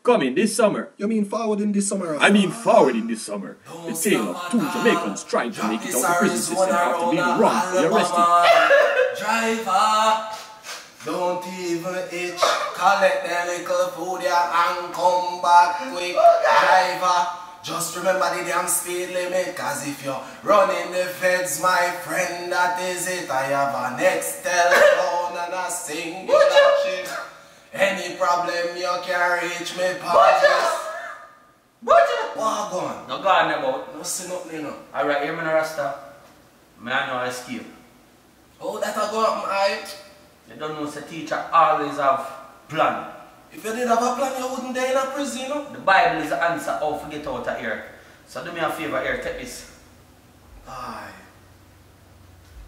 coming this summer. You mean forwarding this summer? I mean forwarding this summer. The tale of two Jamaicans trying to make it out the prison system after being wrongfully arrested. Driver, don't even itch. Collect the little food and come back quick. Driver, just remember the damn speed limit. Cause if you're running the feds, my friend, that is it. I have a next telephone and a singular chip. Any problem you can reach me, Buju! Buju! What going? No go on about. No see nothing, you know. Alright, hear me no Rasta. Man, no escape. Oh, that a go up, my You don't know, the teacher always have plan. If you did have a plan, you wouldn't die in a prison, you know? The Bible is the answer how to get out of here. So do me a favor here, take this. Aye.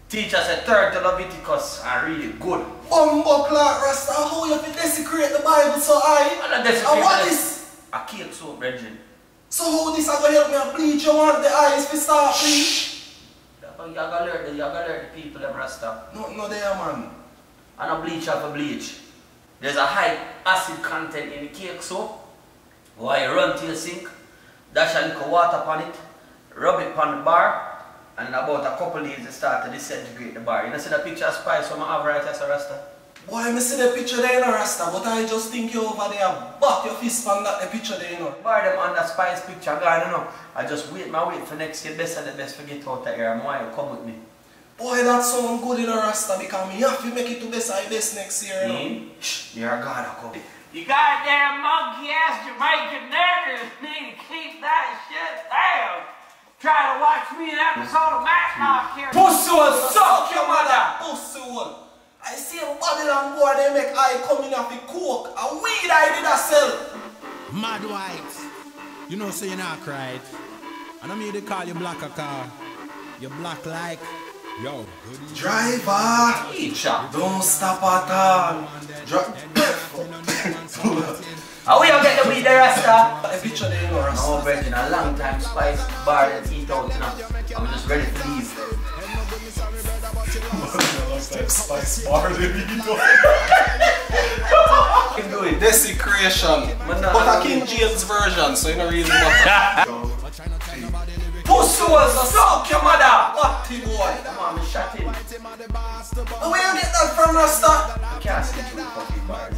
Teacher said third to Leviticus are really good. Bumbuckler, Rasta, how you fi desecrate the Bible so high? And desecrate what is? A cake soap, brethren. So how this a go help me a bleach? You want the eyes to start bleach? You gotta learn the people them Rasta. No there, man. And a bleach have a bleach. There's a high acid content in the cake soap. Why you run to your sink, dash a little water upon it, rub it on the bar, and in about a couple days you start to disintegrate the bar. You know see the picture of spice from I have right as a Rasta? Boy, I see the picture there in a Rasta, but I just think you over there back your fist on that the picture there, you know. Bar them on that spice picture gone, you know. I just wait for next year, best of the best for get out of here. I'm why you come with me. Boy, that sound good in a Rasta because me have to make it to best of best next year, you know. You're a god, I come. You goddamn monkey ass Jamaican niggers need to keep that shit down. Try to watch me an episode of Matlock here. Pussy will suck your mother! Pussy will. I see a Babylon boy, they make I come in off the coke. A weed I did a sell. Mad white. You know, so you're not right. I don't mean they call you black a car. You're black like. Yo. Driver. Teacher. Don't stop at all. How will you get the weed there, Rasta? The picture there, you know, Rasta. No, brethren, a long time spice bar and eat out, you know. I'm just ready to leave. Spice bar, they eat out. You can do it. Desecration. But a King James version, so you don't really matter. Pussy will suck your mother! What the boy? Come on, me shot him. Where you get that from, Rasta? I can't see through the fucking bars.